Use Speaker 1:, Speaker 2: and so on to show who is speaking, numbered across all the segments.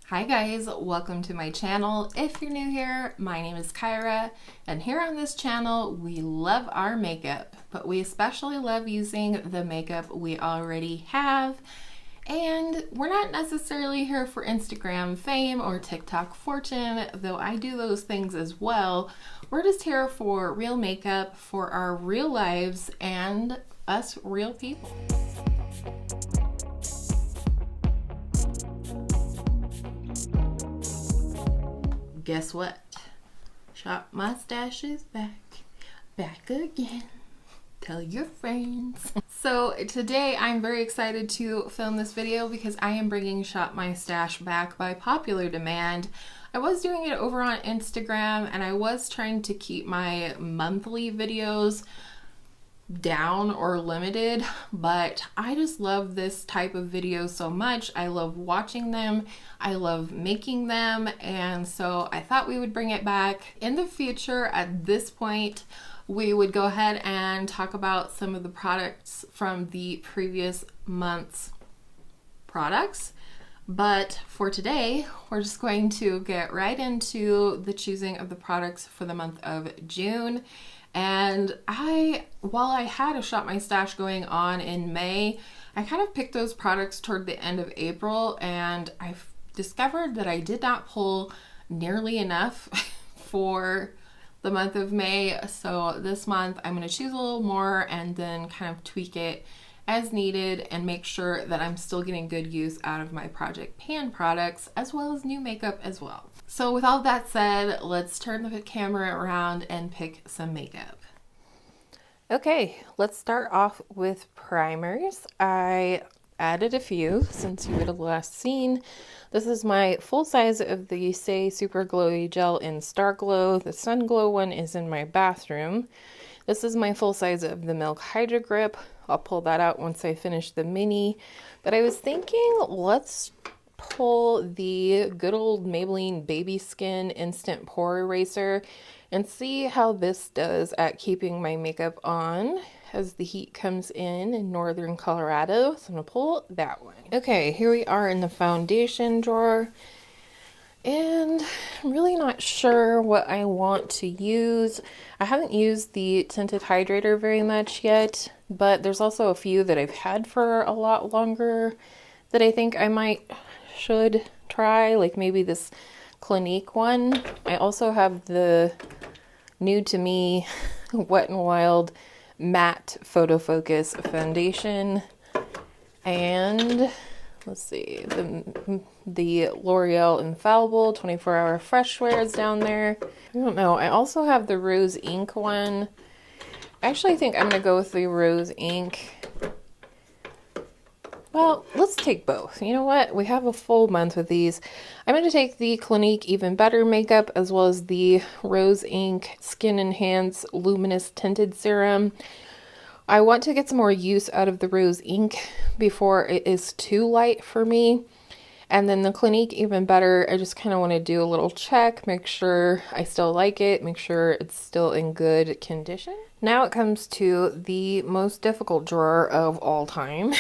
Speaker 1: Hi guys, welcome to my channel. If you're new here, my name is Kyra, and here on this channel we love our makeup, but we especially love using the makeup we already have. And we're not necessarily here for Instagram fame or TikTok fortune, though I do those things as well. We're just here for real makeup for our real lives and us real people. Guess what? Shop Mustache is back again. Tell your friends. So today I'm very excited to film this video because I am bringing Shop My Stash back by popular demand. I was doing it over on Instagram and I was trying to keep my monthly videos down or limited, but I just love this type of video so much. I love watching them, I love making them, and so I thought we would bring it back. In the future, at this point, we would go ahead and talk about some of the products from the previous month's products. But for today, we're just going to get right into the choosing of the products for the month of June. And while I had a Shop My Stash going on in May, I kind of picked those products toward the end of April, and I've discovered that I did not pull nearly enough for the month of May. So this month I'm going to choose a little more and then kind of tweak it as needed and make sure that I'm still getting good use out of my Project Pan products as well as new makeup as well. So with all that said, let's turn the camera around and pick some makeup. Okay, let's start off with primers. I added a few since you would have last seen. This is my full size of the Say Super Glowy Gel in Star Glow. The Sun Glow one is in my bathroom. This is my full size of the Milk Hydro Grip. I'll pull that out once I finish the mini. But I was thinking, let's pull the good old Maybelline Baby Skin Instant Pore Eraser and see how this does at keeping my makeup on as the heat comes in northern Colorado. So I'm gonna pull that one. Okay, here we are in the foundation drawer, and I'm really not sure what I want to use. I haven't used the tinted hydrator very much yet, but there's also a few that I've had for a lot longer that I think I should try, like maybe this Clinique one. I also have the new to me Wet n Wild Matte Photo Focus Foundation, and let's see, the L'Oreal Infallible 24-hour fresh wear is down there. I don't know. I also have the Rose Ink one. I actually think I'm gonna go with the Rose Ink. Well, let's take both. You know what? We have a full month with these. I'm going to take the Clinique Even Better makeup as well as the Rose Ink Skin Enhance Luminous Tinted Serum. I want to get some more use out of the Rose Ink before it is too light for me. And then the Clinique Even Better, I just kind of want to do a little check, make sure I still like it, make sure it's still in good condition. Now it comes to the most difficult drawer of all time.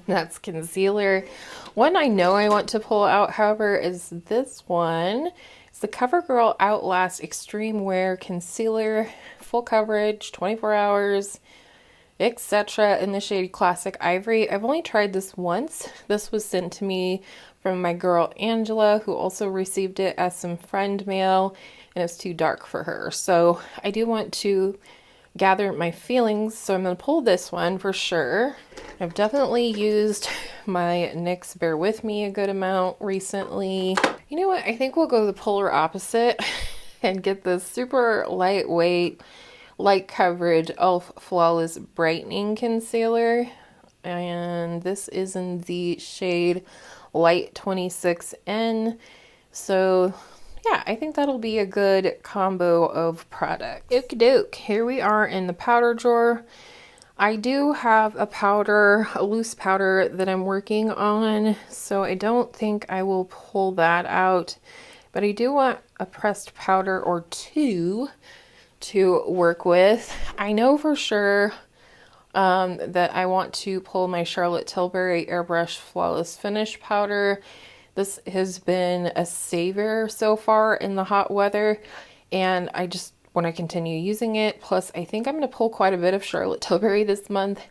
Speaker 1: That's concealer. One I know I want to pull out, however, is this one. It's the CoverGirl Outlast Extreme Wear Concealer, full coverage, 24 hours, etc. in the shade Classic Ivory. I've only tried this once. This was sent to me from my girl Angela, who also received it as some friend mail, and it's too dark for her. So I do want to gather my feelings, so I'm going to pull this one for sure. I've definitely used my NYX Bear With Me a good amount recently. You know what? I think we'll go the polar opposite and get this super lightweight, light coverage e.l.f. Flawless Brightening Concealer. And this is in the shade Light 26N. So yeah, I think that'll be a good combo of product. Okie doke, here we are in the powder drawer. I do have a loose powder that I'm working on, so I don't think I will pull that out, but I do want a pressed powder or two to work with. I know for sure that I want to pull my Charlotte Tilbury Airbrush Flawless Finish powder. This has been a savior so far in the hot weather, and I just want to continue using it. Plus, I think I'm going to pull quite a bit of Charlotte Tilbury this month.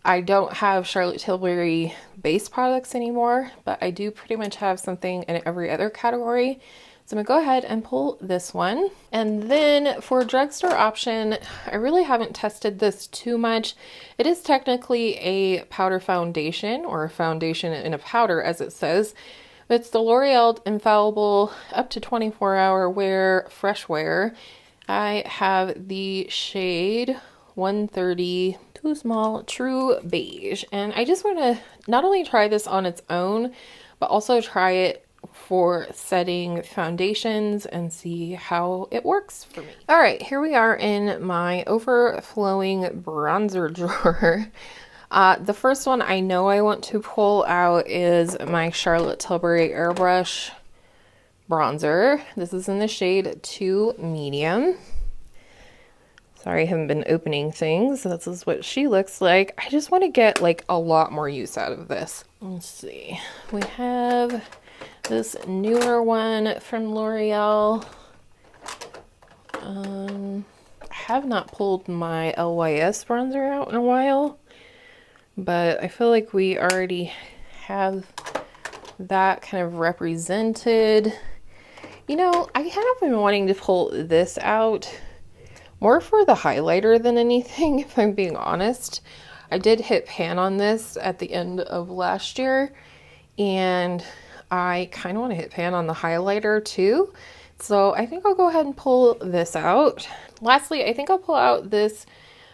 Speaker 1: I don't have Charlotte Tilbury base products anymore, but I do pretty much have something in every other category. So I'm gonna go ahead and pull this one. And then for drugstore option, I really haven't tested this too much. It is technically a powder foundation, or a foundation in a powder as it says. It's the L'Oreal Infallible up to 24-hour wear fresh wear. I have the shade 130 Too Small True Beige, and I just want to not only try this on its own, but also try it for setting foundations and see how it works for me. All right, here we are in my overflowing bronzer drawer. The first one I know I want to pull out is my Charlotte Tilbury Airbrush bronzer. This is in the shade 2 Medium. Sorry, I haven't been opening things. This is what she looks like. I just want to get like a lot more use out of this. Let's see. We have this newer one from L'Oreal. I have not pulled my LYS bronzer out in a while, but I feel like we already have that kind of represented. You know, I have been wanting to pull this out more for the highlighter than anything, if I'm being honest. I did hit pan on this at the end of last year, and I kind of want to hit pan on the highlighter too. So I think I'll go ahead and pull this out. Lastly, I think I'll pull out this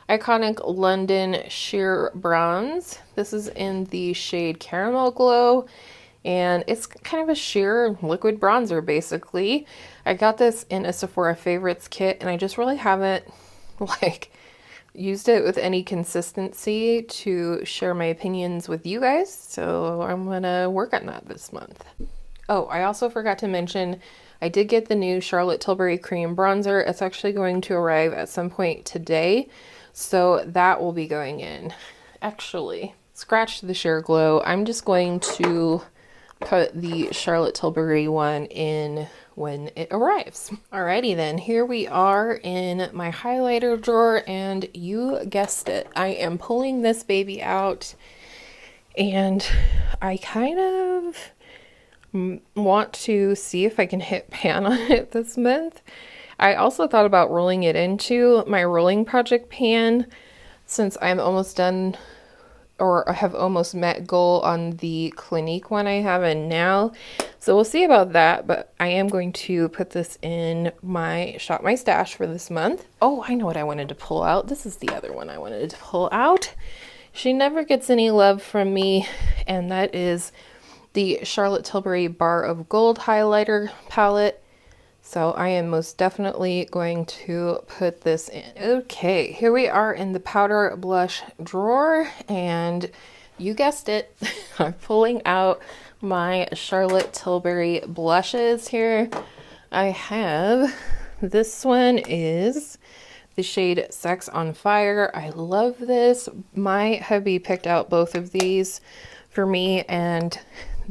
Speaker 1: iconic London Sheer Bronze. This is in the shade Caramel Glow, and it's kind of a sheer liquid bronzer basically. I got this in a Sephora Favorites kit, and I just really haven't like used it with any consistency to share my opinions with you guys, so I'm gonna work on that this month. Oh, I also forgot to mention I did get the new Charlotte Tilbury Cream Bronzer. It's actually going to arrive at some point today, so that will be going in. Actually, scratch the Sheer Glow. I'm just going to put the Charlotte Tilbury one in when it arrives. Alrighty then, here we are in my highlighter drawer, and you guessed it, I am pulling this baby out, and I kind of want to see if I can hit pan on it this month. I also thought about rolling it into my rolling project pan, since I'm almost done, or I have almost met goal on the Clinique one I have in now. So we'll see about that, but I am going to put this in my Shop My Stash for this month. Oh, I know what I wanted to pull out. This is the other one I wanted to pull out. She never gets any love from me, and that is the Charlotte Tilbury Bar of Gold highlighter palette. So I am most definitely going to put this in. Okay, here we are in the powder blush drawer, and you guessed it, I'm pulling out my Charlotte Tilbury blushes here. I have, this one is the shade Sex on Fire. I love this. My hubby picked out both of these for me, and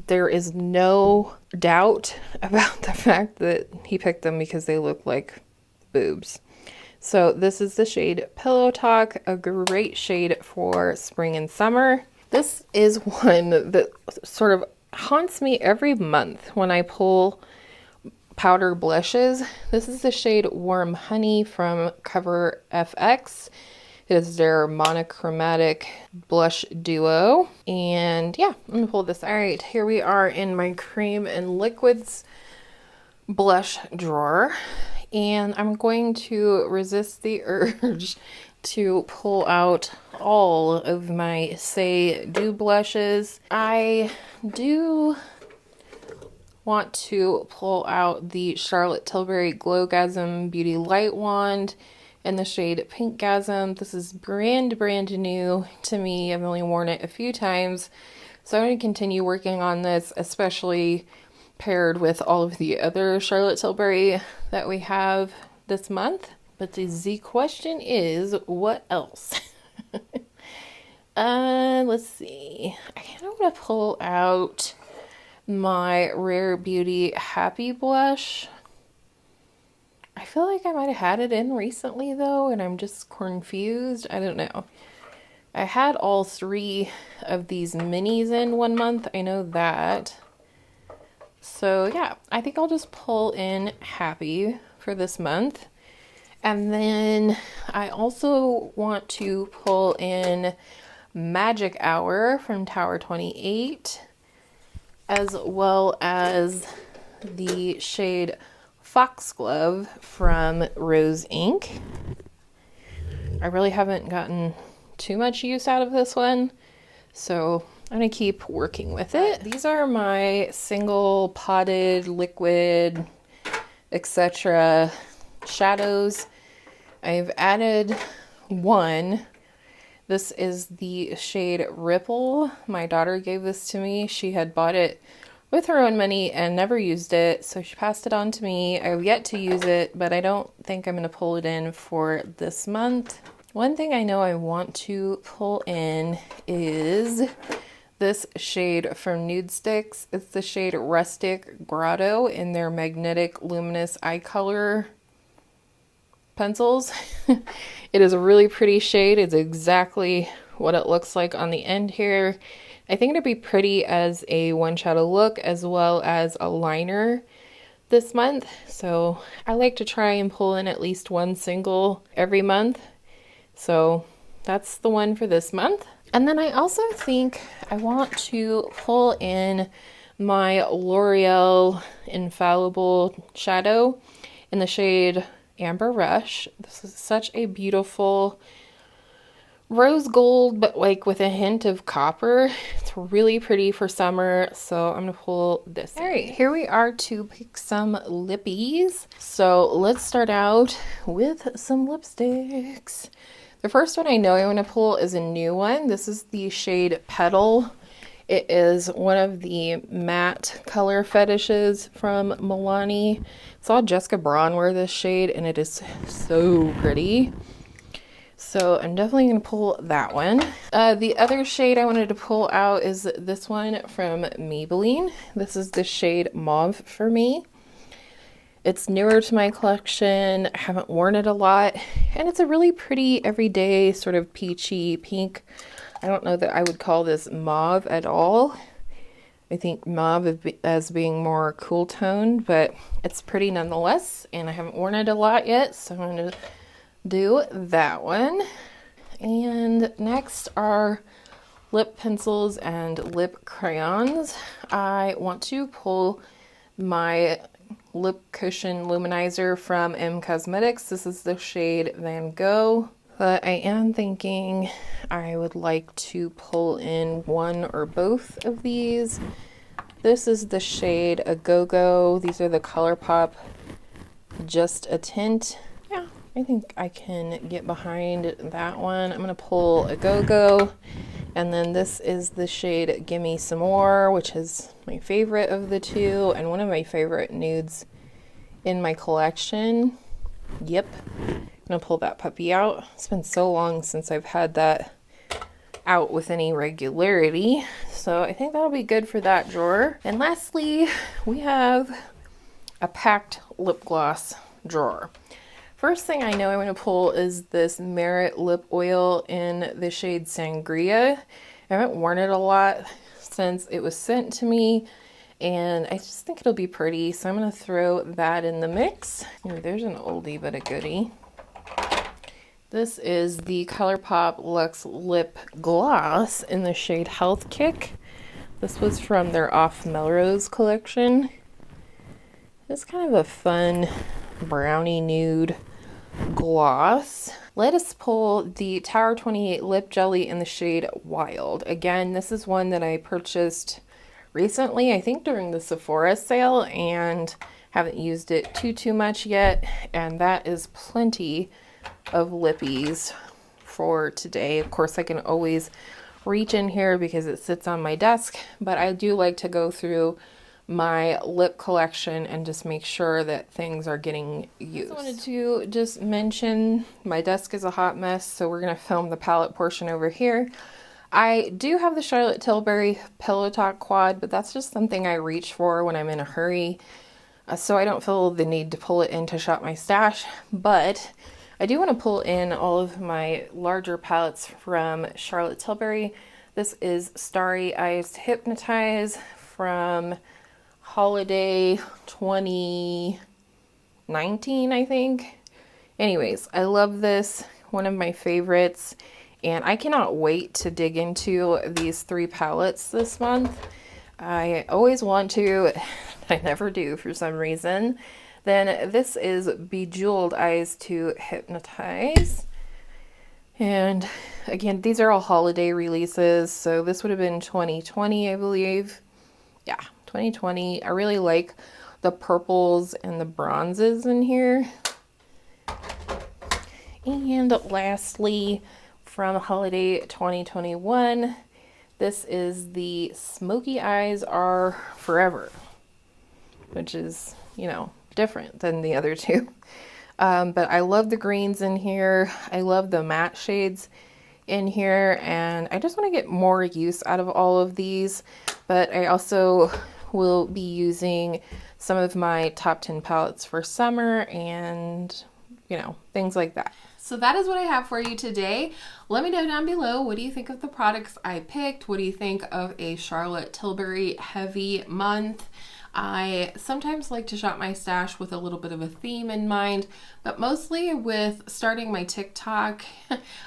Speaker 1: there is no doubt about the fact that he picked them because they look like boobs. So this is the shade Pillow Talk, a great shade for spring and summer. This is one that sort of haunts me every month when I pull powder blushes. This is the shade Warm Honey from Cover FX. It is their monochromatic blush duo. And yeah, I'm gonna pull this. All right, here we are in my cream and liquids blush drawer. And I'm going to resist the urge to pull out all of my Say Do blushes. I do want to pull out the Charlotte Tilbury Glowgasm Beauty Light Wand in the shade Pinkgasm. This is brand new to me. I've only worn it a few times, so I'm going to continue working on this, especially paired with all of the other Charlotte Tilbury that we have this month. But the question is, what else? Let's see. I kind of want to pull out my Rare Beauty Happy Blush. I feel like I might have had it in recently though, and I'm just confused. I don't know. I had all 3 of these minis in 1 month. I know that. So yeah, I think I'll just pull in Happy for this month. And then I also want to pull in Magic Hour from Tower 28, as well as the shade Foxglove from Rose Inc. I really haven't gotten too much use out of this one, so I'm gonna keep working with it. These are my single potted liquid etc. shadows. I've added one. This is the shade Ripple. My daughter gave this to me. She had bought it with her own money and never used it, so she passed it on to me. I've yet to use it, but I don't think I'm going to pull it in for this month. One thing I know I want to pull in is this shade from Nude Sticks. It's the shade Rustic Grotto in their Magnetic Luminous Eye Color pencils. It is a really pretty shade. It's exactly what it looks like on the end here. I think it'd be pretty as a one shadow look as well as a liner this month. So I like to try and pull in at least one single every month. So that's the one for this month. And then I also think I want to pull in my L'Oreal Infallible shadow in the shade Amber Rush. This is such a beautiful rose gold, but like with a hint of copper. It's really pretty for summer, so I'm gonna pull this. All right, here we are to pick some lippies. So let's start out with some lipsticks. The first one I know I want to pull is a new one. This is the shade Petal. It is one of the matte color fetishes from Milani. I saw Jessica Braun wear this shade and it is so pretty. So I'm definitely going to pull that one. The other shade I wanted to pull out is this one from Maybelline. This is the shade Mauve for me. It's newer to my collection. I haven't worn it a lot. And it's a really pretty everyday sort of peachy pink. I don't know that I would call this mauve at all. I think mauve as being more cool toned, but it's pretty nonetheless. And I haven't worn it a lot yet, so I'm going to do that one. And next are lip pencils and lip crayons. I want to pull my lip cushion luminizer from M Cosmetics. This is the shade Van Gogh, but I am thinking I would like to pull in one or both of these. This is the shade A Go-Go. These are the ColourPop Just a Tint. Yeah, I think I can get behind that one. I'm gonna pull A Go-Go. And then this is the shade Gimme Some More, which is my favorite of the two and one of my favorite nudes in my collection. Yep, I'm gonna pull that puppy out. It's been so long since I've had that out with any regularity, so I think that'll be good for that drawer. And lastly, we have a packed lip gloss drawer. First thing I know I want to pull is this Merit lip oil in the shade Sangria. I haven't worn it a lot since it was sent to me, and I just think it'll be pretty, so I'm going to throw that in the mix. Ooh, there's an oldie but a goodie. This is the ColourPop Luxe Lip Gloss in the shade Health Kick. This was from their Off Melrose collection. It's kind of a fun brownie nude gloss. Let us pull the Tower 28 lip jelly in the shade Wild. Again, this is one that I purchased recently, I think during the Sephora sale, and haven't used it too much yet, and that is plenty of lippies for today. Of course, I can always reach in here because it sits on my desk, but I do like to go through my lip collection and just make sure that things are getting used. I wanted to just mention my desk is a hot mess, so we're going to film the palette portion over here. I do have the Charlotte Tilbury Pillow Talk quad, but that's just something I reach for when I'm in a hurry. So I don't feel the need to pull it in to shop my stash, but I do want to pull in all of my larger palettes from Charlotte Tilbury. This is Starry Eyes Hypnotize from Holiday 2019, I think. Anyways, I love this, one of my favorites, and I cannot wait to dig into these 3 palettes this month. I always want to, I never do for some reason. Then this is Bejeweled Eyes to Hypnotize. And again, these are all holiday releases, so this would have been 2020, I believe. Yeah, 2020. I really like the purples and the bronzes in here. And lastly, from holiday 2021, this is the Smoky Eyes Are Forever, which is, you know, different than the other 2. But I love the greens in here. I love the matte shades in here, and I just want to get more use out of all of these. But I also will be using some of my top 10 palettes for summer and, you know, things like that. So that is what I have for you today. Let me know down below, what do you think of the products I picked? What do you think of a Charlotte Tilbury heavy month? I sometimes like to shop my stash with a little bit of a theme in mind, but mostly with starting my TikTok,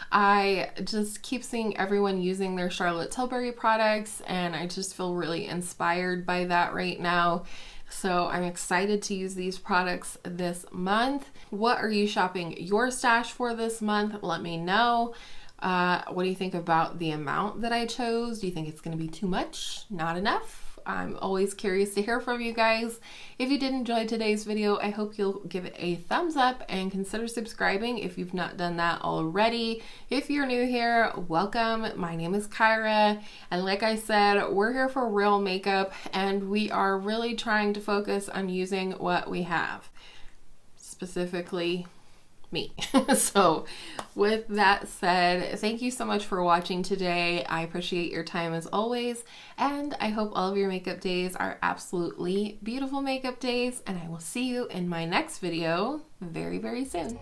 Speaker 1: I just keep seeing everyone using their Charlotte Tilbury products, and I just feel really inspired by that right now. So I'm excited to use these products this month. What are you shopping your stash for this month? Let me know. What do you think about the amount that I chose? Do you think it's going to be too much? Not enough? I'm always curious to hear from you guys. If you did enjoy today's video, I hope you'll give it a thumbs up and consider subscribing if you've not done that already. If you're new here, welcome. My name is Kyra, and like I said, we're here for real makeup, and we are really trying to focus on using what we have, specifically me. So with that said, thank you so much for watching today. I appreciate your time as always, and I hope all of your makeup days are absolutely beautiful makeup days, and I will see you in my next video very, very soon.